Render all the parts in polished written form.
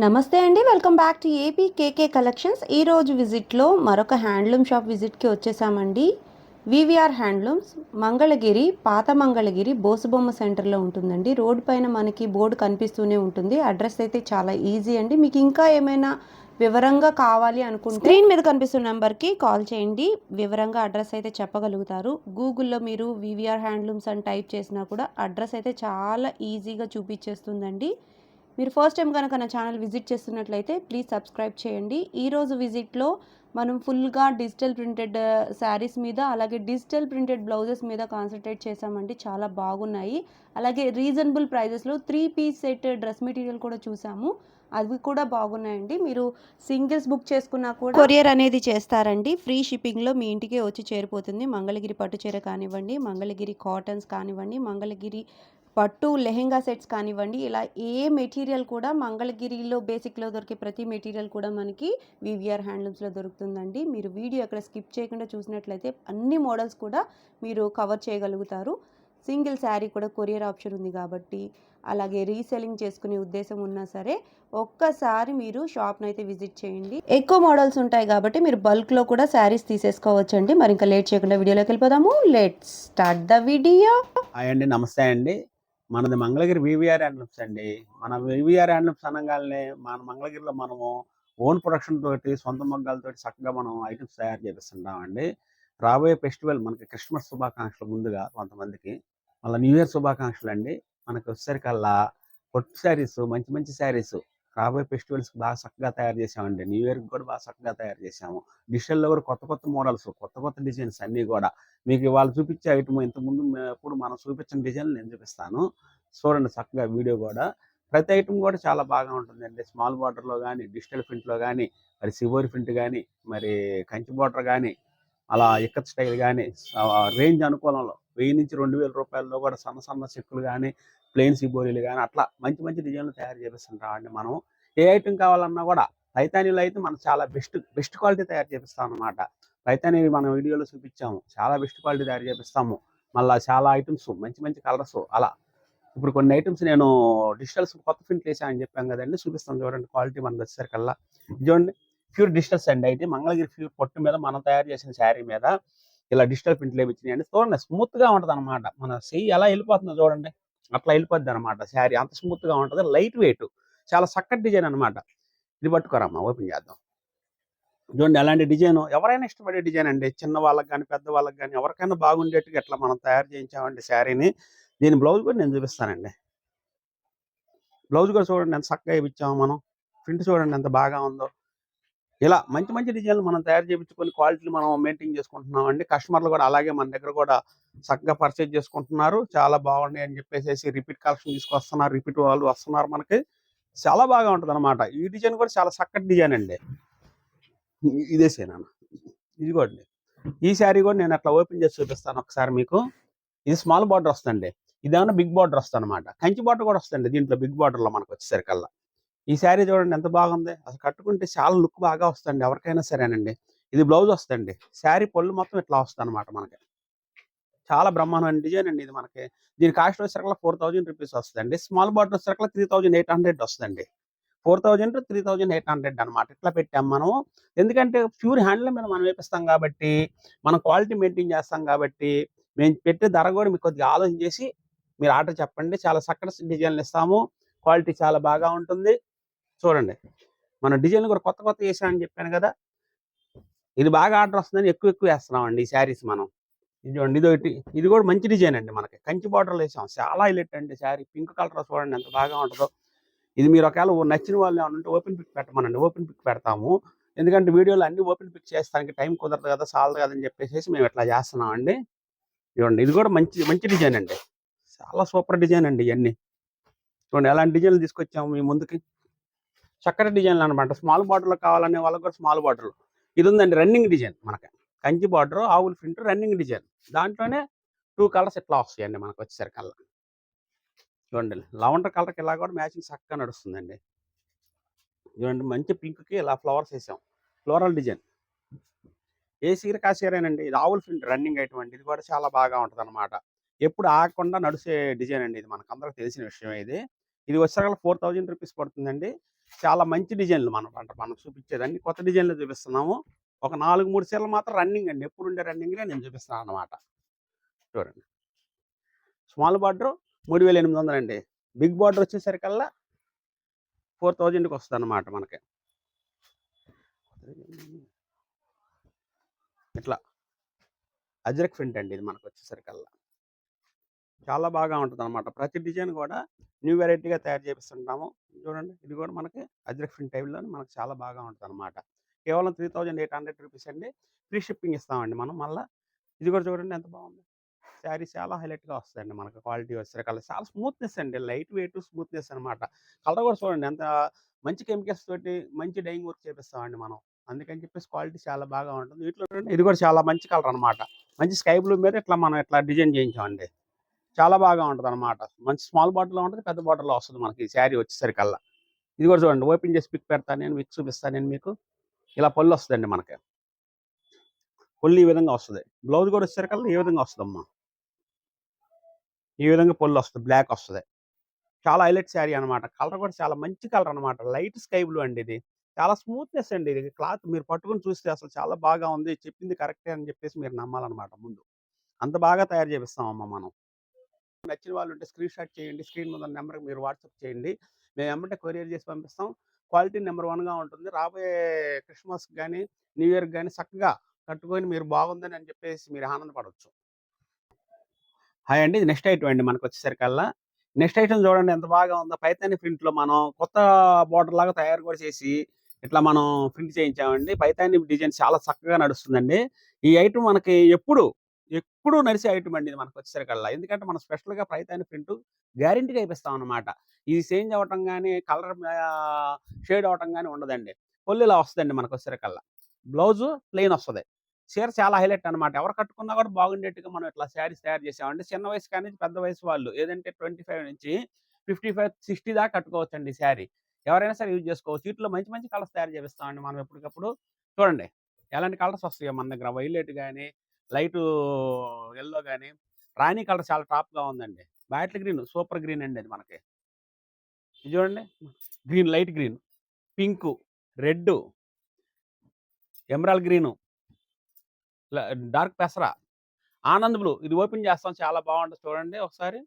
నమస్తే అండి. Welcome back to AP KK collections. ఈరోజు విజిట్లో మరొక హ్యాండ్లూమ్ షాప్ విజిట్కి వచ్చేసామండి. వివిఆర్ హ్యాండ్లూమ్స్, మంగళగిరి, పాత మంగళగిరి బోసుబొమ్మ సెంటర్లో ఉంటుందండి. రోడ్ పైన మనకి బోర్డు కనిపిస్తూనే ఉంటుంది. అడ్రస్ అయితే చాలా ఈజీ అండి. మీకు ఇంకా ఏమైనా వివరంగా కావాలి అనుకుంటే స్క్రీన్ మీద కనిపిస్తున్న నెంబర్కి కాల్ చేయండి. వివరంగా అడ్రస్ అయితే చెప్పగలుగుతారు. గూగుల్లో మీరు వివిఆర్ హ్యాండ్లూమ్స్ అని టైప్ చేసినా కూడా అడ్రస్ అయితే చాలా ఈజీగా చూపించేస్తుందండి. మీరు ఫస్ట్ టైం కనుక నా ఛానల్ విజిట్ చేస్తున్నట్లయితే ప్లీజ్ సబ్స్క్రైబ్ చేయండి. ఈరోజు విజిట్లో మనం ఫుల్గా డిజిటల్ ప్రింటెడ్ శారీస్ మీద, అలాగే డిజిటల్ ప్రింటెడ్ బ్లౌజెస్ మీద కాన్సన్ట్రేట్ చేసామండి. చాలా బాగున్నాయి. అలాగే రీజనబుల్ ప్రైజెస్లో 3 పీస్ సెట్ డ్రెస్ మెటీరియల్ కూడా చూసాము. అవి కూడా బాగున్నాయండి. మీరు సింగిల్స్ బుక్ చేసుకున్నా కూడా కొరియర్ అనేది చేస్తారండి. ఫ్రీ షిప్పింగ్లో మీ ఇంటికే వచ్చి చేరిపోతుంది. మంగళగిరి పట్టు చీర కానివ్వండి, మంగళగిరి కాటన్స్ కానివ్వండి, మంగళగిరి పట్టు లెహెంగా సెట్స్ కానివ్వండి, ఇలా ఏ మెటీరియల్ కూడా మంగళగిరిలో బేసిక్లో దొరికే ప్రతి మెటీరియల్ కూడా మనకి వివిఆర్ హ్యాండ్లూమ్స్లో దొరుకుతుందండి. మీరు వీడియో ఎక్కడ స్కిప్ చేయకుండా చూసినట్లయితే అన్ని మోడల్స్ కూడా మీరు కవర్ చేయగలుగుతారు. సింగిల్ శారీ కూడా కొరియర్ ఆప్షన్ ఉంది కాబట్టి, అలాగే రీసెల్లింగ్ చేసుకునే ఉద్దేశం ఉన్నా సరే ఒక్కసారి మీరు షాప్ని అయితే విజిట్ చేయండి. ఎక్కువ మోడల్స్ ఉంటాయి కాబట్టి మీరు బల్క్లో కూడా శారీస్ తీసేసుకోవచ్చండి. మరి ఇంకా లేట్ చేయకుండా వీడియోలోకి వెళ్ళిపోదాము. Let's start the video. Hi అండి, నమస్తే అండి. మనది మంగళగిరి వివిఆర్ హ్యాండ్లూమ్స్ అండి. మన వివిఆర్ హ్యాండ్లూమ్స్ అనగానే మన మంగళగిరిలో మనము ఓన్ ప్రొడక్షన్ తోటి, సొంత మగ్గాలతోటి చక్కగా మనం ఐటమ్స్ తయారు చేపిస్తుంటామండి. రాబోయే ఫెస్టివల్ మనకి క్రిస్మస్ శుభాకాంక్షలు ముందుగా కొంతమందికి, మళ్ళీ న్యూ ఇయర్ శుభాకాంక్షలు అండి. మనకి వచ్చేసరికల్లా పొట్టు శారీస్, మంచి మంచి శారీస్ రాబోయే ఫెస్టివల్స్కి బాగా చక్కగా తయారు చేసామండి. న్యూ ఇయర్కి కూడా బాగా చక్కగా తయారు చేసాము. డిజిటల్లో కూడా కొత్త కొత్త మోడల్స్, కొత్త కొత్త డిజైన్స్ అన్నీ కూడా మీకు ఇవాళ చూపించే ఐటమ్ ఇంతకుముందు ఎప్పుడు మనం చూపించిన డిజైన్లు నేను చూపిస్తాను. చూడండి చక్కగా వీడియో కూడా. ప్రతి ఐటమ్ కూడా చాలా బాగా ఉంటుందండి. స్మాల్ బార్డర్లో కానీ, డిజిటల్ ప్రింట్లో కానీ, మరి సివోరి ప్రింట్ కానీ, మరి కంచి బార్డర్ కానీ, అలా ఇక్కత్ స్టైల్ కానీ, రేంజ్ అనుకూలంలో 1000 నుంచి 2000 రూపాయల్లో కూడా సన్న సన్న చెక్కులు కానీ, ప్లెయిన్ సిబోరీలు కానీ, అట్లా మంచి మంచి డిజైన్లు తయారు చేపిస్తుంటామండి మనం. ఏ ఐటమ్ కావాలన్నా కూడా పైతానీలో అయితే మనం చాలా బెస్ట్ క్వాలిటీ తయారు చేపిస్తాం అన్నమాట. పైతానీ మనం వీడియోలో చూపించాము, చాలా బెస్ట్ క్వాలిటీ తయారు చేపిస్తాము. మళ్ళీ చాలా ఐటమ్స్, మంచి మంచి కలర్స్, అలా ఇప్పుడు కొన్ని ఐటమ్స్ నేను డిజిటల్స్ కొత్త ప్రింట్లు వేసామని చెప్పాను కదండి, చూపిస్తాను చూడండి. క్వాలిటీ మనకు వచ్చేసరికల్లా చూడండి, ప్యూర్ డిజిటల్స్ అండి. అయితే మంగళగిరి ప్యూర్ పొట్టు మీద మనం తయారు చేసిన శారీ మీద ఇలా డిజిటల్ ప్రింట్లు వేయించినాయండి. చూడండి, స్మూత్ గా ఉంటది అనమాట. మన చెయ్యి ఎలా వెళ్ళిపోతుందో చూడండి, అట్లా వెళ్ళిపోద్ది అనమాట. శారీ అంత స్మూత్ గా ఉంటది, లైట్ వెయిట్, చాలా చక్కటి డిజైన్ అనమాట. ఇది పట్టుకోరమ్మా, ఓపెన్ చేద్దాం. చూడండి, అలాంటి డిజైన్ ఎవరైనా ఇష్టపడే డిజైన్ అండి. చిన్న వాళ్ళకి కానీ, పెద్ద వాళ్ళకి కానీ, ఎవరికైనా బాగుండేట్టుగా ఎట్లా మనం తయారు చేయించామండి శారీని. దీని బ్లౌజ్ కూడా నేను చూపిస్తానండి. బ్లౌజ్ కూడా చూడండి ఎంత చక్కగా ఇచ్చాము మనం. ప్రింట్ చూడండి ఎంత బాగా ఉందో. ఇలా మంచి మంచి డిజైన్లు మనం తయారు చేయించుకొని క్వాలిటీలు మనం మెయింటైన్ చేసుకుంటున్నాం అండి. కస్టమర్లు కూడా అలాగే మన దగ్గర కూడా చక్కగా పర్చేజ్ చేసుకుంటున్నారు. చాలా బాగున్నాయి అని చెప్పేసి రిపీట్ కలెక్షన్ తీసుకొస్తున్నారు. రిపీట్ వాళ్ళు వస్తున్నారు మనకి. చాలా బాగా ఉంటుంది అనమాట. ఈ డిజైన్ కూడా చాలా చక్కటి డిజైన్ అండి. ఇదేసేనా ఇదిగోండి, ఈ శారీ కూడా నేను అట్లా ఓపెన్ చేసి చూపిస్తాను ఒకసారి మీకు. ఇది స్మాల్ బార్డర్ వస్తుంది, ఇదేమన్నా బిగ్ బార్డర్ వస్తుంది అనమాట. కంచి బార్డర్ కూడా వస్తుంది దీంట్లో, బిగ్ బార్డర్లో మనకు వచ్చేసరికల్లా. ఈ శారీ చూడండి ఎంత బాగుంది. అసలు కట్టుకుంటే చాలా లుక్ బాగా వస్తుంది ఎవరికైనా సరేనండి. ఇది బ్లౌజ్ వస్తుంది. శారీ పళ్ళు మొత్తం ఇట్లా వస్తుంది అనమాట మనకి. చాలా బ్రహ్మాండమైన డిజైన్ అండి ఇది మనకి. దీని కాస్ట్ వచ్చేసరికల్లా 4000 రూపీస్ వస్తుందండి. స్మాల్ బార్డర్ వచ్చేసరికల్లా 3800 వస్తుందండి. 4000 to 3800 అనమాట. ఇట్లా పెట్టాం మనం. ఎందుకంటే ప్యూర్ హ్యాండ్లూమ్ మీద మనం వేపిస్తాం కాబట్టి, మనం క్వాలిటీ మెయింటైన్ చేస్తాం కాబట్టి, మేము పెట్టే ధర కూడా మీకు కొద్దిగా ఆలోచన చేసి మీరు ఆర్డర్ చెప్పండి. చాలా చక్కటి డిజైన్లు ఇస్తాము. క్వాలిటీ చాలా బాగా ఉంటుంది. చూడండి, మన డిజైన్లు కూడా కొత్త కొత్త వేసామని చెప్పాను కదా. ఇది బాగా ఆర్డర్ వస్తుందని ఎక్కువ ఎక్కువ వేస్తున్నామండి ఈ శారీస్ మనం. ఇది చూడండి, ఇదొకటి. ఇది కూడా మంచి డిజైన్ అండి మనకి. కంచి బార్డర్లో వేసాం. చాలా హైలైట్ అండి శారీ. పింక్ కలర్ చూడండి ఎంత బాగా ఉంటుందో. ఇది మీరు ఒకవేళ నచ్చిన వాళ్ళు ఏమన్నా ఓపెన్ పిక్ పెట్టమనండి, ఓపెన్ పిక్ పెడతాము. ఎందుకంటే వీడియోలో అన్ని ఓపెన్ పిక్ చేస్తానికి టైం కుదరదు కదా, చాలదు కదని చెప్పేసి మేము ఇట్లా చేస్తున్నాం అండి. చూడండి, ఇది కూడా మంచి మంచి డిజైన్ అండి. చాలా సూపర్ డిజైన్ అండి ఇవన్నీ. చూడండి ఎలాంటి డిజైన్లు తీసుకొచ్చాము మీ ముందుకి. చక్కటి డిజైన్లు అనమాట. స్మాల్ బార్డర్లో కావాలనే వాళ్ళకి కూడా స్మాల్ బార్డర్. ఇది ఉందండి రన్నింగ్ డిజైన్ మనకి. కంచి బార్డర్, ఆవుల ప్రింట్, రన్నింగ్ డిజైన్. దాంట్లోనే 2 కలర్స్ ఇట్లా వస్తాయండి మనకు వచ్చేసరికల్లా. చూడండి, లవెండర్ కలర్కి ఇలా కూడా మ్యాచింగ్ చక్కగా నడుస్తుందండి. చూడండి, మంచి పింక్కి ఇలా ఫ్లవర్స్ వేసాం, ఫ్లోరల్ డిజైన్. ఏ సీర కాసీరేనండి. ఇది ఆవుల ప్రింట్ రన్నింగ్ ఐటమ్ అండి. ఇది కూడా చాలా బాగా ఉంటుంది అనమాట. ఎప్పుడు ఆగకుండా నడిచే డిజైన్ అండి. ఇది మనకు అందరికి తెలిసిన విషయం ఇది. ఇది వచ్చేసరికి 4000 రూపీస్ పడుతుందండి. చాలా మంచి డిజైన్లు మనం చూపించేది అన్ని కొత్త డిజైన్లు చూపిస్తున్నాము. ఒక 4, 3 చీరలు మాత్రం రన్నింగ్ అండి. ఎప్పుడుండే రన్నింగ్‌లే నేను చూపిస్తున్నాను అన్నమాట. చూడండి. స్మాల్ బార్డర్ 3800 అండి. బిగ్ బార్డర్ వచ్చేసరికల్లా 4000కి వస్తదన్నమాట మనకి. ఇట్లా అజ్రక్ ప్రింట్ అండి ఇది మనకొచ్చేసరికల్లా. చాలా బాగా ఉంటదన్నమాట. ప్రతి డిజైన్ కూడా న్యూ వెరైటీగా తయారు చేపిస్తుంటాము. చూడండి ఇది కూడా మనకి అజ్రక్ ప్రింట్ టైప్‌లోనే మనకు చాలా బాగా ఉంటదన్నమాట. కేవలం 3800 రూపీస్ అండి. ఫ్రీ షిప్పింగ్ ఇస్తామండి మనం మళ్ళా. ఇది కూడా చూడండి ఎంత బాగుందో. శారీ చాలా హైలైట్‌గా వస్తదండి మనకు క్వాలిటీ వచ్చేసరికల్లా. చాలా స్మూత్‌నెస్ అండి. లైట్ వెయిట్ స్మూత్‌నెస్ అనమాట. కలర్ కూడా చూడండి ఎంత మంచి కెమికల్స్ తోటి మంచి డైయింగ్ వర్క్ చేపిస్తామండి మనం. అందుకని చెప్పేసి క్వాలిటీ చాలా బాగా ఉంటుంది. వీటిలో చూడండి ఇది కూడా చాలా మంచి కలర్ అనమాట. మంచి స్కై బ్లూ మీద మనం ఇట్లా డిజైన్ చేయించామండి. చాలా బాగా ఉంటదనమాట. మంచి స్మాల్ బాటిల్‌లో ఉంటది. పెద్ద బాటిల్‌లో వస్తది మనకి ఈ శారీ వచ్చేసరికల్లా. ఇది కూడా చూడండి ఓపెన్ చేసి పిక్ పెడతాను నేను మీకు చూపిస్తాను నేను మీకు. ఇలా పళ్ళు వస్తదండి మనకి. పళ్ళు ఈ విధంగా వస్తది. బ్లౌజ్ కూడా వచ్చేసరికల్లా ఈ విధంగా వస్తదమ్మా. ఈ విధంగా పళ్ళు వస్తది. బ్లాక్ వస్తది. చాలా హైలైట్ శారీ అనమాట. కలర్ కూడా చాలా మంచి కలర్ అనమాట. లైట్ స్కై బ్లూ అండి ఇది. చాలా స్మూత్‌నెస్ అండి ఇది. క్లాత్ మీరు పట్టుకొని చూస్తే అసలు చాలా బాగా ఉంది. చెప్పింది కరెక్టే అని చెప్పేసి మీరు నమ్మాలన్నమాట ముందు. అంత బాగా తయారు చేపిస్తామమ్మా మనం. నచ్చిన వాళ్ళు ఉంటే స్క్రీన్ షాట్ చేయండి. స్క్రీన్ మీద ఉన్న నెంబర్‌కి మీరు వాట్సాప్ చేయండి. మేము ఎమ్మటే కొరియర్ చేసి పంపిస్తాం. క్వాలిటీ నంబర్ 1గా ఉంటుంది. రాబోయే క్రిస్మస్‌కి గాని, న్యూ ఇయర్‌కి గాని చక్కగా కట్టుకొని మీరు బాగుందని అని చెప్పేసి మీరు ఆనందపడొచ్చు. హాయ్ అండి. ఇది నెక్స్ట్ ఐటెమ్ అండి మనకొచ్చేసరికల్లా. నెక్స్ట్ ఐటెమ్ చూడండి ఎంత బాగా ఉందో. పైతాని ప్రింట్‌లో మనం కొత్త బోర్డర్ లాగా తయారు కూడా చేసి, ఇట్లా మనం ప్రింట్ చేయించామండి. పైతాని డిజైన్ చాలా చక్కగా నడుస్తుందండి. ఈ ఐటెమ్ మనకి ఎప్పుడు నడిసే ఐటెమ్ అండి ఇది మనకొచ్చేసరికల్లా. ఎందుకంటే మనం స్పెషల్‌గా పైతాని ప్రింట్ గ్యారంటీగా ఏపిస్తాం అన్నమాట. ఇది చేంజ్ అవ్వటం గాని, కలర్ షేడ్ అవ్వటం గాని ఉండదండి. ఫుల్ ఇలా వస్తదండి మనకొచ్చేసరికల్లా. బ్లౌజు ప్లెయిన్ వస్తది. చీర చాలా హైలైట్ అనమాట. ఎవరు కట్టుకున్నా కూడా బాగుండేట్టుగా మనం ఇట్లా శారీస్ తయారు చేసామండి. చిన్న వయసు కానించి పెద్ద వయసు వాళ్ళు ఏదంటే 25 నుంచి 55, 60 దాకా కట్టుకోవచ్చండి ఈ శారీ. ఎవరైనా సరే యూజ్ చేసుకోవచ్చు. వీటిలో మంచి మంచి కలర్స్ తయారు చేపిస్తామండి మనం ఎప్పటికప్పుడు. చూడండి ఎలాంటి కలర్స్ వస్తాయో మన దగ్గర వైలెట్ గాని, లైటు యెల్లో గాని, రాణి కలర్ చాలా టాప్‌గా ఉందండి. బాటిల్ గ్రీన్ సూపర్ గ్రీన్ అండి అది మనకి. ఇది చూడండి green, light green, pink, red, emerald green, dark పెసర, ఆనంద్ బ్లూ ఇది ఓపెన్ చేస్తాం చాలా బాగుంటది చూడండి ఒకసారి.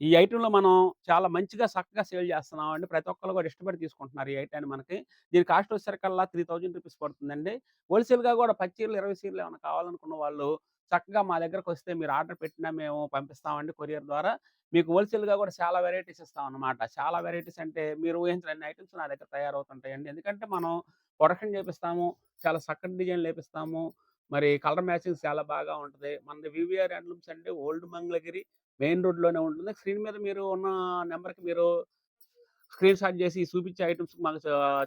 ఈ ఐటెంలో మనం చాలా మంచిగా చక్కగా సేల్ చేస్తున్నామండి. ప్రతి ఒక్కళ్ళు కూడా ఇష్టపడి తీసుకుంటున్నారు ఈ ఐటెమ్‌ని మనకి. దీని కాస్ట్ వచ్చేసరికల్లా 3000 రూపీస్ పడుతుందండి. హోల్‌సేల్‌గా కూడా 10 చీరలు, 20 చీరలు ఏమైనా కావాలనుకున్న వాళ్ళు చక్కగా మా దగ్గరకొస్తే మీరు ఆర్డర్ పెట్టినా మేము పంపిస్తామండి కొరియర్ ద్వారా. మీకు హోల్‌సేల్‌గా కూడా చాలా వెరైటీస్ ఇస్తామన్నమాట. చాలా వెరైటీస్ అంటే మీరు ఊహించని ఐటెమ్స్ నా దగ్గర తయారవుతుంటాయండి. ఎందుకంటే మనం ప్రొడక్షన్ చేపిస్తాము. చాలా చక్కటి డిజైన్‌లు ఏపిస్తాము. మరి కలర్ మ్యాచింగ్ చాలా బాగా ఉంటది. మనది వివిఆర్ హ్యాండ్లూమ్స్ అంటే ఓల్డ్ మంగళగిరి మెయిన్ రోడ్‌లోనే ఉంటుంది. స్క్రీన్ మీద మీరు ఉన్న నంబర్‌కి మీరు స్క్రీన్ షాట్ చేసి చూపించే ఐటెమ్స్ మాకు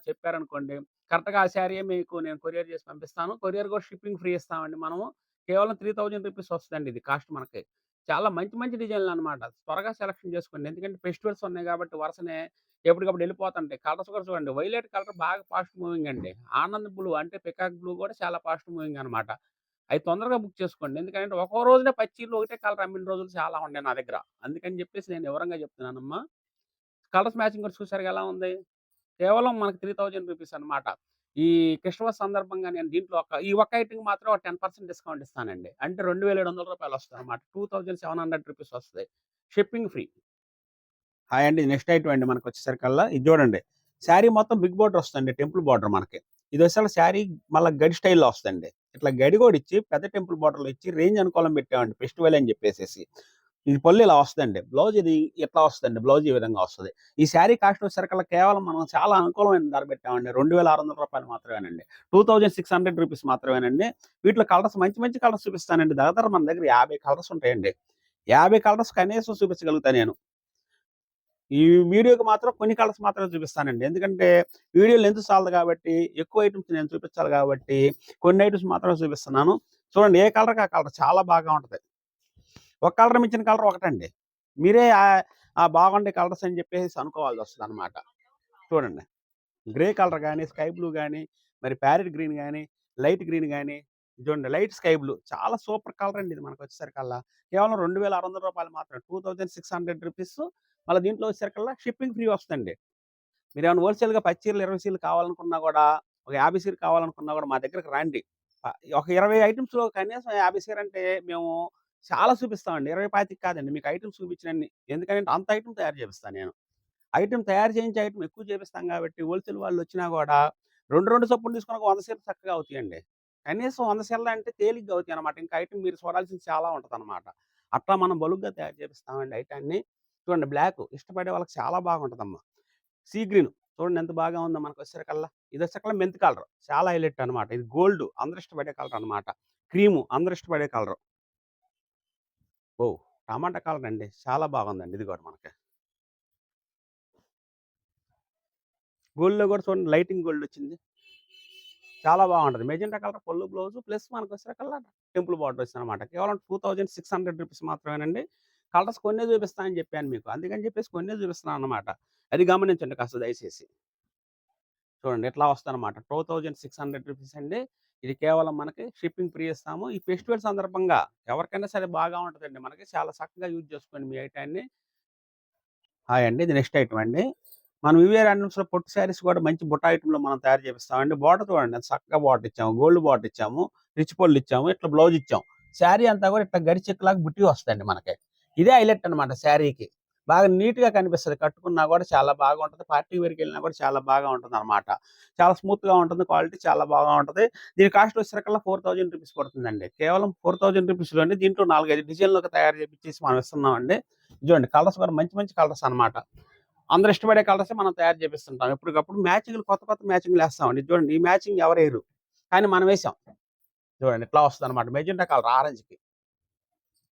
చెప్పారనుకోండి. కరెక్ట్‌గా ఆ శారీయే మీకు నేను కొరియర్ చేసి పంపిస్తాను. కొరియర్ కూడా షిప్పింగ్ ఫ్రీ ఇస్తామండి మనము. కేవలం 3000 రూపీస్ వస్తదండి ఇది కాస్ట్ మనకి. చాలా మంచి మంచి డిజైన్‌లనమాట. త్వరగా సెలక్షన్ చేసుకోండి. ఎందుకంటే ఫెస్టివల్స్ ఉన్నాయి కాబట్టి వరుసనే ఎప్పటికప్పుడు వెళ్ళిపోతుంటాయి. కలర్స్ కూడా చూడండి వైలెట్ కలర్ బాగా ఫాస్ట్ మూవింగ్ అండి. ఆనంద్ బ్లూ అంటే పికాక్ బ్లూ కూడా చాలా ఫాస్ట్ మూవింగ్ అనమాట. అయి తొందరగా బుక్ చేసుకోండి. ఎందుకంటే ఒక్కో రోజునే 10 చీరలు ఒకటే కలర్ అమ్మిన రోజులు చాలా ఉన్నాయి నా దగ్గర. అందుకని చెప్పేసి నేను వివరంగా చెప్తున్నానమ్మా. కలర్స్ మ్యాచింగ్ కూడా చూసారుగా ఎలా ఉంది? కేవలం మనకు 3000 రూపీస్ అనమాట. ఈ క్రిస్టమస్ సందర్భంగా నేను దీంట్లో ఈ ఒక్క ఐటెమ్‌కి మాత్రం ఒక 10% డిస్కౌంట్ ఇస్తానండి. అంటే రూ. 2700 వస్తదనమాట. 2700 రూపీస్ వస్తది. Shipping free. హాయ్ అండి. నెక్స్ట్ ఐటెమ్ అండి మనకొచ్చేసరికల్లా ఇది చూడండి. శారీ మొత్తం బిగ్ బోర్డర్ వస్తదండి. టెంపుల్ బోర్డర్ మనకి. ఇదసలు శారీ మళ్ళా గడి స్టైల్‌లో వస్తదండి. ఇట్లా గడి కూడా ఇచ్చి పెద్ద టెంపుల్ బోర్డర్‌లో ఇచ్చి రేంజ్ అనుకూలం పెట్టామండి ఫెస్టివల్ అని చెప్పేసేసి. ఇది పళ్ళు ఇలా వస్తదండి. బ్లౌజ్ ఇది ఇట్లా వస్తదండి. బ్లౌజ్ ఈ విధంగా వస్తది. ఈ శారీ కాస్ట్ వచ్చేసరికల్లా కేవలం మనం చాలా అనుకూలమైన ధర పెట్టామండి. రూ. 2600 మాత్రమేనండి. 2600 రూపీస్ మాత్రమేనండి. వీటిలో కలర్స్ మంచి మంచి కలర్స్ చూపిస్తానండి. దగ్గర మన దగ్గర 50 కలర్స్ ఉంటాయండి. 50 కలర్స్ కనీసం చూపించగలుగుతా నేను. ఈ వీడియోకి మాత్రం కొన్ని కలర్స్ మాత్రమే చూపిస్తానండి. ఎందుకంటే వీడియో లెంత్ చాలదు కాబట్టి, ఎక్కువ ఐటెమ్స్ నేను చూపించాలి కాబట్టి, కొన్ని ఐటెమ్స్ మాత్రమే చూపిస్తున్నాను. చూడండి ఏ కలర్‌కి ఆ కలర్ చాలా బాగా ఉంటది. ఒక కలర్ మించిన కలర్ ఒకటండి. మీరే బాగుండే కలర్స్ అని చెప్పేసి అనుకోవాల్సొస్తదనమాట. చూడండి. గ్రే కలర్ గాని, స్కై బ్లూ గాని, మరి ప్యారెట్ గ్రీన్ గాని, లైట్ గ్రీన్ గాని, చూడండి లైట్ స్కై బ్లూ చాలా సూపర్ కలర్ అండి ఇది మనకు వచ్చేసరికల్లా. కేవలం రూ. 2600 మాత్రమే. 2600 రూపీస్. మళ్ళీ దీంట్లో వచ్చేసరికల్లా షిప్పింగ్ ఫ్రీ వస్తుందండి. మీరేమైనా హోల్‌సేల్‌గా 10 చీరలు, 20 చీరలు కావాలనుకున్నా గూడా, ఒక 50 చీరలు కావాలనుకున్నా గూడా మా దగ్గరికి రండి. ఒక 20 ఐటెమ్స్‌లో కనీసం 50 చీరంటే మేము చాలా చూపిస్తామండి. 20, 25 కాదండి. మీకు ఐటెమ్స్ చూపించినన్ని. ఎందుకంటే అంత ఐటెమ్ తయారు చేపిస్తా నేను. ఐటెమ్ తయారు చేయించే ఐటెమ్ ఎక్కువ చేపిస్తాం కాబట్టి హోల్‌సేల్ వాళ్ళొచ్చినా గూడా 2 చొప్పున తీసుకున్న ఒక 100 చీరలు చక్కగా అవుతాయండి. కనీసం 100 చీరలంటే తేలిగ్గా అవుతాయన్నమాట. ఇంకా ఐటెమ్ మీరు చూడాల్సింది చాలా ఉంటదన్నమాట. అట్లా మనం బలుగ్గా తయారు చేపిస్తామండి ఐటాన్ని. చూడండి బ్లాకు ఇష్టపడే వాళ్ళకి చాలా బాగుంటదమ్మా. సీ గ్రీన్ చూడండి ఎంత బాగా ఉందో మనకొచ్చేసరికల్లా. ఇదొచ్చేసరికల్లా మెంతి కలర్. చాలా హైలైట్ అనమాట. ఇది గోల్డ్ అందరూ ఇష్టపడే కలర్ అనమాట. క్రీము అందరూ ఇష్టపడే కలరు. ఓహ్! టమాటా కలర్ అండి. చాలా బాగుందండి ఇది గూడా మనకి. గోల్డ్‌లో గూడా చూడండి లైటింగ్ గోల్డ్ వచ్చింది. చాలా బాగుంటది. మెజెంటా కలర్ పళ్ళు బ్లౌజు ప్లస్ మనకొచ్చేసరికల్లా టెంపుల్ బార్డర్ వచ్చిందనమాట. కేవలం రూ. 2600 మాత్రమేనండి. కలర్స్ కొన్నే చూపిస్తా అని చెప్పాను మీకు. అందుకని చెప్పేసి కొన్నే చూపిస్తున్నాను అన్నమాట. అది గమనించండి కాస్త దయచేసి. చూడండి ఇట్లా వస్తదనమాట. రూ. 2600 అండి. ఇది కేవలం మనకి షిప్పింగ్ ఫ్రీ ఇస్తాము. ఈ ఫెస్టివల్ సందర్భంగా ఎవరికైనా సరే బాగా ఉంటదండి మనకి. చాలా చక్కగా యూజ్ చేసుకోండి మీ ఐటాన్ని. హాయ్ అండి. ఇది నెక్స్ట్ ఐటమ్ అండి. మనం వివిఆర్ హ్యాండ్లూమ్స్‌లో పొట్టి శారీస్ కూడా మంచి బుట్ట ఐటెమ్‌లో మనం తయారు చేపిస్తామండి. బార్డర్ చూడండి ఎంత చక్కగా బార్డర్ ఇచ్చాము. గోల్డ్ బార్డర్ ఇచ్చాము. రిచ్ పళ్ళు ఇచ్చాము. ఇట్లా బ్లౌజ్ ఇచ్చాం. శారీ అంతా కూడా ఇట్లా గడి చెక్కులాగా బుట్టి వస్తదండి మనకి. ఇదే హైలైట్ అనమాట శారీకి. బాగా నీట్‌గా కనిపిస్తది. కట్టుకున్నా కూడా చాలా బాగుంటది. పార్టీ వేర్‌కెళ్ళినా కూడా చాలా బాగా ఉంటదనమాట. చాలా స్మూత్‌గా ఉంటుంది. క్వాలిటీ చాలా బాగా ఉంటది. దీని కాస్ట్ వచ్చేసరికల్లా రూ. 4000 పడుతుందండి. కేవలం రూ. 4000లోనే దీంట్లో 4, 5 డిజైన్‌లుగా తయారు చేపిచ్చేసి మనం ఇస్తున్నామండి. చూడండి కలర్స్ కూడా మంచి మంచి కలర్స్ అనమాట. అందరూ ఇష్టపడే కలర్సే మనం తయారు చేపిస్తుంటాం. ఎప్పటికప్పుడు మ్యాచింగ్‌లు కొత్త కొత్త మ్యాచింగ్‌లు ఏస్తామండి. చూడండి ఈ మ్యాచింగ్ ఎవరెయ్యరు. కానీ మనం వేసాం. చూడండి ఇట్లా వస్తదనమాట. Magenta colour ఆరెంజ్‌కి.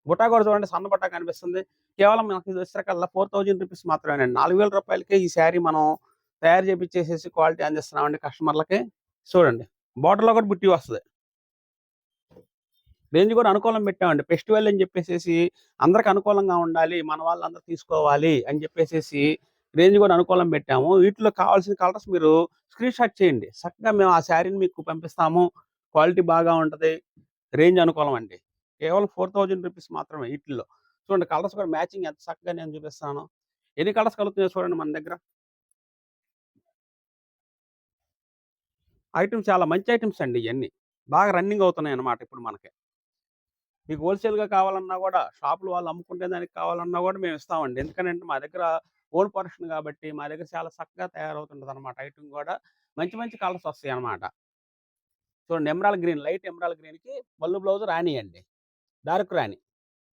బుట్టా కూడా చూడండి సన్న బుట్టా కనిపిస్తుంది. కేవలం మనకి ఇది వచ్చేసరికల్లా రూ. 4000 మాత్రమేనండి. రూ. 4000కే ఈ శారీ మనం తయారు చేపిచ్చేసేసి క్వాలిటీ అందిస్తున్నామండి కస్టమర్లకి. చూడండి బోర్డర్‌లో కూడా బుట్టి వస్తది. రేంజ్ కూడా అనుకూలం పెట్టామండి. ఫెస్టివల్ అని చెప్పేసేసి అందరికి అనుకూలంగా ఉండాలి. మన వాళ్ళందరూ తీసుకోవాలి అని చెప్పేసేసి రేంజ్ కూడా అనుకూలం పెట్టాము. వీటిలో కావాల్సిన కలర్స్ మీరు స్క్రీన్‌షాట్ చేయండి. చక్కగా మేము ఆ శారీని మీకు పంపిస్తాము. క్వాలిటీ బాగా ఉంటది. రేంజ్ అనుకూలం అండి. కేవలం రూ. 4000 మాత్రమే ఈటిల్లో. చూడండి కలర్స్ కూడా మ్యాచింగ్ ఎంత చక్కగా నేను చూపిస్తున్నానో. ఎన్ని కలర్స్ కలుగుతున్నాయో చూడండి మన దగ్గర. ఐటెమ్స్ చాలా మంచి ఐటెమ్స్ అండి ఇయన్నీ. బాగా రన్నింగ్ అవుతున్నాయన్నమాట ఇప్పుడు మనకి. మీకు హోల్‌సేల్‌గా కావాలన్నా గూడా, షాపులు వాళ్ళు అమ్ముకునే దానికి కావాలన్నా గూడా మేము ఇస్తామండి. ఎందుకనంటే మా దగ్గర ఓన్ ప్రొడక్షన్ గాబట్టి, మా దగ్గర చాలా చక్కగా తయారవుతుంటదనమాట ఐటెమ్ గూడా. మంచి మంచి కలర్స్ వస్తాయనమాట. చూడండి ఎమరాల్డ్ గ్రీన్, లైట్ ఎమరాల్డ్ గ్రీన్‌కి పళ్ళు బ్లౌజ్ రాణి అండి. డార్క్ రాణి.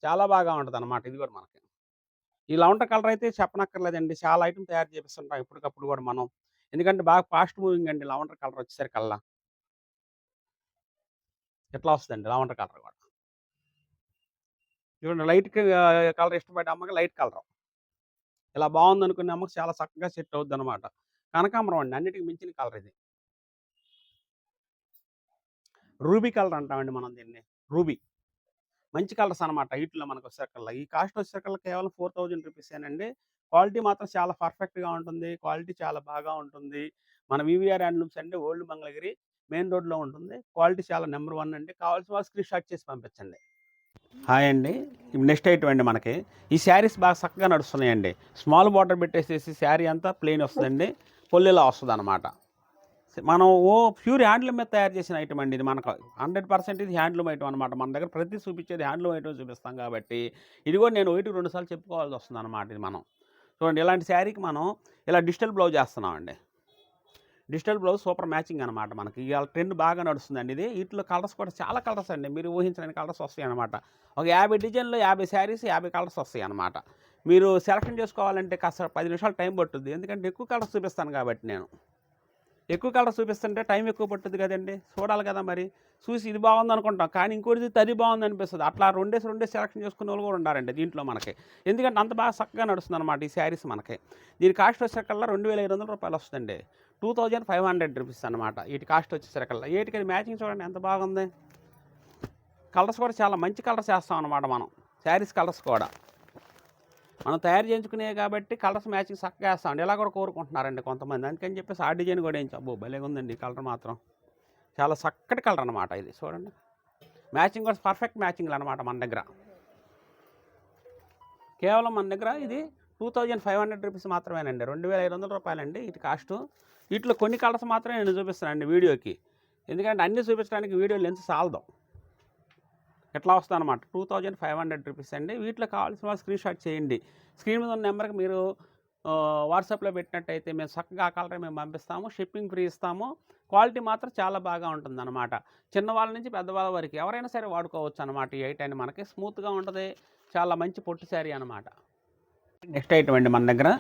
చాలా బాగా ఉంటదనమాట ఇది గూడా మనకి. ఈ లవెండర్ కలర్ అయితే చెప్పనక్కర్లేదండి. చాలా ఐటెమ్ తయారు చేపిస్తుంటాం ఎప్పటికప్పుడు గూడా మనం. ఎందుకంటే బాగా ఫాస్ట్ మూవింగ్ అండి లవెండర్ కలర్ వచ్చేసరికల్లా. ఇట్లా వస్తదండి లవెండర్ కలర్ గూడా. చూడండి కలర్ ఇష్టపడే అమ్మకి లైట్ కలరు. ఇలా బావుందనుకునే అమ్మకి చాలా చక్కగా సెట్ అవుద్దనమాట. కనకాంబరం అండి. అన్నిటికి మించిన కలర్ ఇది. రూబీ కలర్ అంటామండి మనం దీన్ని. రూబీ. మంచి కలర్స్ అనమాట ఈటిల్లో మనకొచ్చేసరికల్లా. ఈ కాస్ట్ వచ్చేసరికల్లా కేవలం రూ. 4000 క్వాలిటీ మాత్రం చాలా పర్ఫెక్ట్‌గా ఉంటుంది. క్వాలిటీ చాలా బాగా ఉంటుంది. మన వీవీఆర్ హ్యాండ్లూమ్స్ అండి ఓల్డ్ మంగళగిరి మెయిన్ రోడ్‌లో ఉంటుంది. క్వాలిటీ చాలా నంబర్ 1 అండి. కావాల్సిన వాళ్ళు స్క్రీన్‌షాట్ చేసి పంపించండి. హాయ్ అండి. ఇప్పుడు నెక్స్ట్ ఐటమ్ అండి మనకి. ఈ శారీస్ బాగా చక్కగా నడుస్తున్నాయండి. స్మాల్ బార్డర్ పెట్టేసేసి శారీ అంతా ప్లెయిన్ వస్తదండి. పొల్లిలా వస్తదనమాట. మనం ప్యూర్ హ్యాండ్లూమ్ మీద తయారు చేసిన ఐటమ్ అండి ఇది మనకు 100% ఇది హ్యాండ్లూమ్ ఐటమ్ అనమాట. మన దగ్గర ప్రతి చూపించేది హ్యాండ్లూమ్ ఐటమ్ చూపిస్తాం కాబట్టి, ఇది కూడా నేను ఒకటికి 2 సార్లు చెప్పుకోవాల్సి వస్తుందనమాట ఇది మనం. చూడండి ఇలాంటి శారీకి మనం ఇలా డిజిటల్ బ్లౌజ్ ఏస్తున్నామండి. డిజిటల్ బ్లౌజ్ సూపర్ మ్యాచింగ్ అనమాట మనకి. ఇవాళ ట్రెండ్ బాగా నడుస్తుందండి ఇది. వీటిలో కలర్స్ కూడా చాలా కలర్స్ అండి. మీరు ఊహించలేని కలర్స్ వస్తాయన్నమాట. ఒక 50 డిజైన్‌లో 50 శారీస్ 50 కలర్స్ వస్తాయన్నమాట. మీరు సెలక్షన్ చేసుకోవాలంటే కాస్త 10 నిమిషాలు టైం పట్టుద్ది. ఎందుకంటే ఎక్కువ కలర్స్ చూపిస్తాను కాబట్టి నేను. ఎక్కువ కలర్స్ చూపిస్తుంటే టైం ఎక్కువ పట్టుద్ది కదండీ! చూడాలి కదా మరి. చూసి ఇది బాగుందనుకుంటాం. కానీ ఇంకోటి చూస్తే అది బాగుందనిపిస్తది. అట్లా రెండేసి సెలక్షన్ చేసుకునేవాళ్ళు కూడా ఉన్నారండి దీంట్లో మనకి. ఎందుకంటే అంత బాగా చక్కగా నడుస్తుందనమాట ఈ శారీస్ మనకి. దీని కాస్ట్ వచ్చేసరికల్లా రూ. 2500 వస్తదండి. రూ. 2500 అనమాట. వీటి కాస్ట్ వచ్చేసరికల్లా. వీటికి మ్యాచింగ్ చూడండి ఎంత బాగుంది. కలర్స్ కూడా చాలా మంచి కలర్స్ ఏస్తామనమాట మనం. శారీస్ కలర్స్ కూడా. మనం తయారు చేయించుకునేవి కాబట్టి కలర్స్ మ్యాచింగ్ చక్కగా ఏస్తామండి. ఇలా కూడా కోరుకుంటున్నారండి కొంతమంది. అందుకని చెప్పేసి ఆ డిజైన్ కూడా ఏయించాం. అబ్బో! భలేగా ఉందండి ఈ కలర్ మాత్రం. చాలా చక్కటి కలర్ అనమాట ఇది చూడండి. మ్యాచింగ్ కూడా పర్ఫెక్ట్ మ్యాచింగ్లు అనమాట మన దగ్గర. కేవలం మన దగ్గర ఇది 2500 రూపీస్ మాత్రమేనండి, 2500 రూపాయలండి ఇది కాస్ట్. వీటిలో కొన్ని కలర్స్ మాత్రమే నేను చూపిస్తానండి వీడియోకి, ఎందుకంటే అన్నీ చూపించడానికి వీడియో లెన్స్ చాలదు. ఎట్లా వస్తుంది అనమాట 2500 రూపీస్ అండి. వీటిలో కావాల్సిన వాళ్ళు స్క్రీన్ షాట్ చేయండి. స్క్రీన్ మీద ఉన్న నెంబర్కి మీరు వాట్సాప్లో పెట్టినట్టయితే మేము చక్కగా ఆ కలర్ మేము పంపిస్తాము, షిప్పింగ్ ఫ్రీ ఇస్తాము. క్వాలిటీ మాత్రం చాలా బాగా ఉంటుందన్నమాట. చిన్నవాళ్ళ నుంచి పెద్దవాళ్ళ వరకు ఎవరైనా సరే వాడుకోవచ్చు అనమాట. ఈ ఐటమ్ మనకి స్మూత్గా ఉంటుంది, చాలా మంచి పొట్టు శారీ అనమాట. నెక్స్ట్ ఐటమ్ అండి మన దగ్గర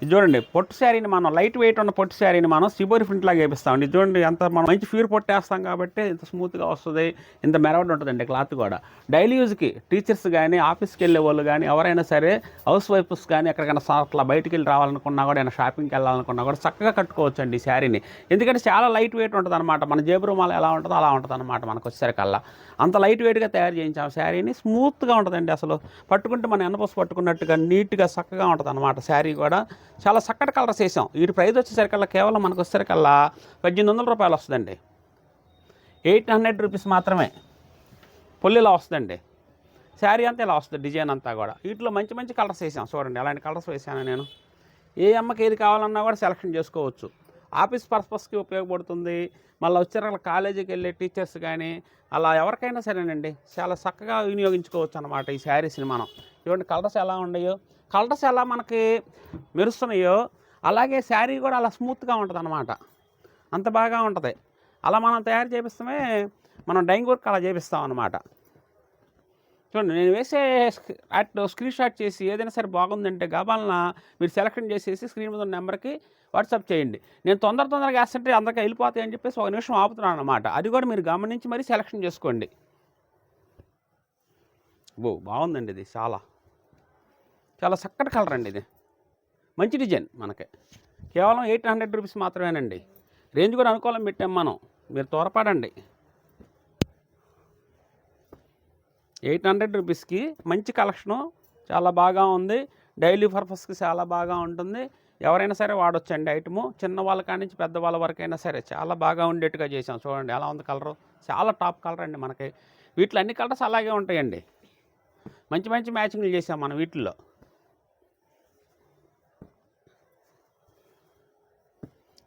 ఇది చూడండి, పొట్టు శారీని మనం లైట్ వెయిట్ ఉన్న పొట్టు శారీని మనం సిబోరి ప్రింట్ లాగా వేపిస్తామండి. ఇది చూడండి ఎంత మనం మంచి ప్యూర్ పొట్టు వేస్తాం కాబట్టి ఇంత స్మూత్గా వస్తుంది, ఇంత మెరవడ్ ఉంటుందండి క్లాత్ కూడా. డైలీ యూజ్కి టీచర్స్ కానీ ఆఫీస్కి వెళ్ళే వాళ్ళు కానీ ఎవరైనా సరే హౌస్ వైఫ్స్ కానీ ఎక్కడికైనా అట్లా బయటికి వెళ్ళి రావాలనుకున్నా కూడా ఏమైనా షాపింగ్కి వెళ్ళాలనుకున్నా కూడా చక్కగా కట్టుకోవచ్చు అండి ఈ శారీని. ఎందుకంటే చాలా లైట్ వెయిట్ ఉంటుంది అనమాట. మన జేబు రుమాలు ఎలా ఉంటుందో అలా ఉంటుంది అనమాట. మనకు వచ్చేసరికల్లా అంత లైట్ వెయిట్గా తయారు చేయించాము శారీని. స్మూత్గా ఉంటుందండి, అసలు పట్టుకుంటే మన ఎన్నపూస పట్టుకున్నట్టుగా నీట్గా చక్కగా ఉంటుంది అనమాట. శారీ కూడా చాలా చక్కటి కలర్స్ వేసాం. వీటి ప్రైస్ వచ్చేసరికల్లా కేవలం మనకు వచ్చేసరికల్లా 1800 రూపాయలు వస్తుందండి. 800 రూపీస్ మాత్రమే. పొల్లు ఇలా వస్తుందండి, శారీ అంతా ఇలా వస్తుంది, డిజైన్ అంతా కూడా. వీటిలో మంచి మంచి కలర్స్ వేసాం చూడండి, అలాంటి కలర్స్ వేసాను నేను. ఏ అమ్మకి ఏది కావాలన్నా కూడా సెలెక్షన్ చేసుకోవచ్చు. ఆఫీస్ పర్పస్కి ఉపయోగపడుతుంది. మళ్ళీ వచ్చేసరికి కాలేజీకి వెళ్ళే టీచర్స్ కానీ అలా ఎవరికైనా సరేనండి చాలా చక్కగా వినియోగించుకోవచ్చు అనమాట ఈ శారీస్ని మనం. చూడండి కలర్స్ ఎలా ఉన్నాయో, కలర్స్ ఎలా మనకి మెరుస్తున్నాయో అలాగే శారీ కూడా అలా స్మూత్గా ఉంటుంది అనమాట. అంత బాగా ఉంటుంది. అలా మనం తయారు చేపిస్తామే, మనం డైయింగ్ వర్క్ అలా చేపిస్తాం అనమాట. చూడండి నేను వేసే స్క్రీన్ షాట్ చేసి ఏదైనా సరే బాగుందంటే గబాలన మీరు సెలెక్షన్ చేసేసి స్క్రీన్ మీద ఉన్న నెంబర్కి వాట్సాప్ చేయండి. నేను తొందరగా వేస్తుంటే అందరికీ వెళ్ళిపోతాయి అని చెప్పేసి 1 నిమిషం ఆపుతున్నాను అనమాట. అది కూడా మీరు గమనించి మరీ సెలెక్షన్ చేసుకోండి. బాగుందండి ఇది, చాలా చాలా చక్కటి కలర్ అండి ఇది, మంచి డిజైన్. మనకి కేవలం 800 రూపీస్ మాత్రమేనండి. రేంజ్ కూడా అనుకూలం పెట్టాం మనం, మీరు త్వరపడండి. 800 రూపీస్కి మంచి కలెక్షను, చాలా బాగా ఉంది. డైలీ పర్పస్కి చాలా బాగా ఉంటుంది. ఎవరైనా సరే వాడొచ్చండి ఐటము. చిన్న వాళ్ళ కాడి నుంచి పెద్దవాళ్ళ వరకైనా సరే చాలా బాగా ఉండేట్టుగా చేసాం. చూడండి ఎలా ఉంది కలరు, చాలా టాప్ కలర్ అండి మనకి. వీటిలో అన్ని కలర్స్ అలాగే ఉంటాయండి. మంచి మంచి మ్యాచింగ్లు చేసాం మనం వీటిల్లో.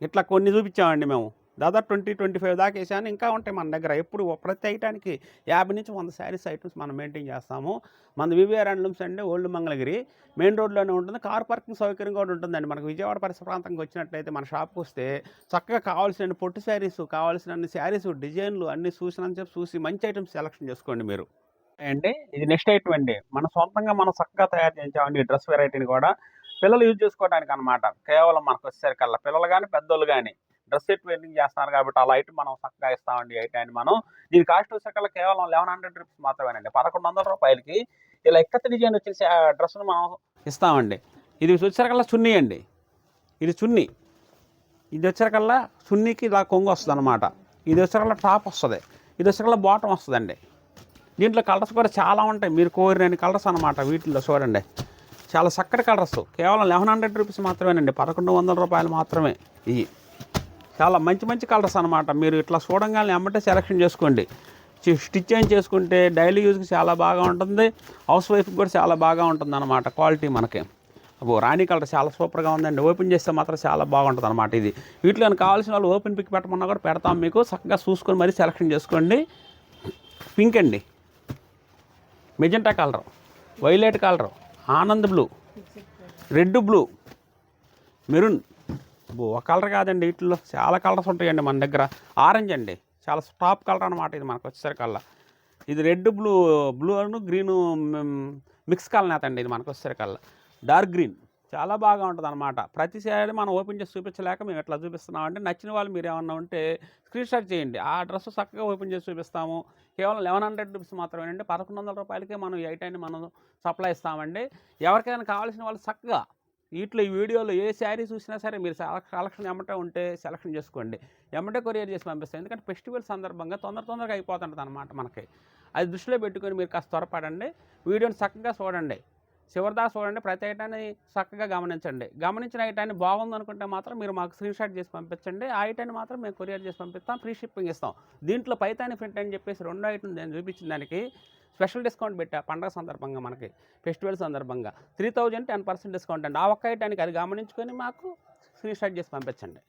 ఇట్లా కొన్ని చూపించామండి మేము, దాదాపు 20-25 దాకా వేసాను. ఇంకా ఉంటాయి మన దగ్గర. ఎప్పుడు ప్రతి ఐటానికి 50 నుంచి 100 శారీస్ ఐటమ్స్ మనం మెయింటైన్ చేస్తాము. మన వివిఆర్ హ్యాండ్లూమ్స్ అండి, ఓల్డ్ మంగళగిరి మెయిన్ రోడ్లోనే ఉంటుంది. కార్ పార్కింగ్ సౌకర్యం కూడా ఉంటుందండి. మనకు విజయవాడ పరిసర ప్రాంతంకి వచ్చినట్లయితే మన షాప్కి వస్తే చక్కగా కావాల్సిన పొట్టు శారీస్, కావాల్సిన అన్ని శారీస్ డిజైన్లు అన్నీ చూసి మంచి ఐటమ్స్ సెలెక్షన్ చేసుకోండి మీరు. అంటే ఇది నెక్స్ట్ ఐటమ్ అండి, మన సొంతంగా మనం చక్కగా తయారు చేయించామండి. డ్రెస్ వెరైటీని కూడా పిల్లలు యూజ్ చేసుకోవడానికి అనమాట. కేవలం మనకు వచ్చేసరికల్లా పిల్లలు కానీ పెద్దోళ్ళు కానీ డ్రెస్ సెట్ వెయిటింగ్ చేస్తున్నారు కాబట్టి అలా ఐటమ్ మనం చక్కగా ఇస్తామండి. ఐటాన్ని మనం దీని కాస్ట్ వచ్చేసరికల్లా కేవలం 1100 రూపీస్ మాత్రమేనండి. 1100 రూపాయలకి ఇలా ఎక్కత డిజైన్ వచ్చేసి ఆ డ్రెస్ను మనం ఇస్తామండి. ఇది వచ్చేసరికల్లా చున్నీ అండి, ఇది చున్నీ. ఇది వచ్చేసరికల్లా చున్నీకి ఇలా కొంగు వస్తుంది అనమాట. ఇది వచ్చేసరికల్లా టాప్ వస్తుంది, ఇది వచ్చేసరికల్లా బాటమ్ వస్తుందండి. దీంట్లో కలర్స్ కూడా చాలా ఉంటాయి, మీరు కోరిన కలర్స్ అనమాట. వీటిల్లో చూడండి చాలా చక్కటి కలర్స్. కేవలం 1100 రూపీస్ మాత్రమేనండి, 1100 రూపాయలు మాత్రమే. ఇవి చాలా మంచి మంచి కలర్స్ అనమాట. మీరు ఇట్లా చూడంగానే అమ్మటే సెలెక్షన్ చేసుకోండి. స్టిచ్ ఏం చేసుకుంటే డైలీ యూజ్కి చాలా బాగా ఉంటుంది, హౌస్ వైఫ్కి కూడా చాలా బాగా ఉంటుంది అనమాట. క్వాలిటీ మనకి రాణి కలర్ చాలా సూపర్గా ఉందండి. ఓపెన్ చేస్తే మాత్రం చాలా బాగుంటుంది అనమాట. ఇది వీటిలో కావాల్సిన వాళ్ళు ఓపెన్ పిక్ పెట్టమన్నా కూడా పెడతాం మీకు. చక్కగా చూసుకొని మరీ సెలెక్షన్ చేసుకోండి. పింక్ అండి, magenta colour, violet colour, Anand blue, red blue, maroon. ఒక కలర్ కాదండి, వీటిలో చాలా కలర్స్ ఉంటాయండి మన దగ్గర. ఆరెంజ్ అండి, చాలా టాప్ కలర్ అనమాట. ఇది మనకు వచ్చేసరికల్లా ఇది red blue green mix colour అండి. ఇది మనకు వచ్చేసరికల్లా డార్క్ గ్రీన్, చాలా బాగా ఉంటుంది అనమాట. ప్రతిసారి మనం ఓపెన్ చేసి చూపించలేక మేము ఎట్లా చూపిస్తున్నామంటే నచ్చిన వాళ్ళు మీరు ఏమన్నా ఉంటే స్క్రీన్ షాట్ చేయండి. ఆ డ్రెస్ చక్కగా ఓపెన్ చేసి చూపిస్తాము. కేవలం 1100 రూపీస్ మాత్రమేనండి. 1100 రూపాయలకే మనం ఈ ఐటాన్ని మనం సప్లై ఇస్తామండి. ఎవరికైనా కావాల్సిన వాళ్ళు చక్కగా వీటిలో ఈ వీడియోలో ఏ శారీ చూసినా సరే మీరు కలెక్షన్ ఎమ్మటే ఉంటే సెలెక్షన్ చేసుకోండి. ఎమ్మటే కొరియర్ చేసి పంపిస్తాం. ఎందుకంటే ఫెస్టివల్ సందర్భంగా తొందరగా అయిపోతుంటుంది అనమాట మనకి. అది దృష్టిలో పెట్టుకొని మీరు కాస్త త్వరపడండి. వీడియోని చక్కగా చూడండి. చివరిదాకా చూడండి, ప్రతి ఐటాన్ని చక్కగా గమనించండి. గమనించిన ఐటాన్ని బాగుందనుకుంటే మాత్రం మీరు మాకు స్క్రీన్ షాట్ చేసి పంపించండి. ఆ ఐటాన్ని మాత్రం మేము కొరియర్ చేసి పంపిస్తాం, ఫ్రీ షిప్పింగ్ ఇస్తాం. దీంట్లో పైతాని ప్రింట్ అని చెప్పేసి 2 ఐటమ్ నేను చూపించిన దానికి స్పెషల్ డిస్కౌంట్ పెట్టా పండగ సందర్భంగా, మనకి ఫెస్టివల్ సందర్భంగా 3000 10% డిస్కౌంట్ అండి. ఆ ఒక్క ఐటానికి అది గమనించుకొని మాకు స్క్రీన్ షాట్ చేసి పంపించండి.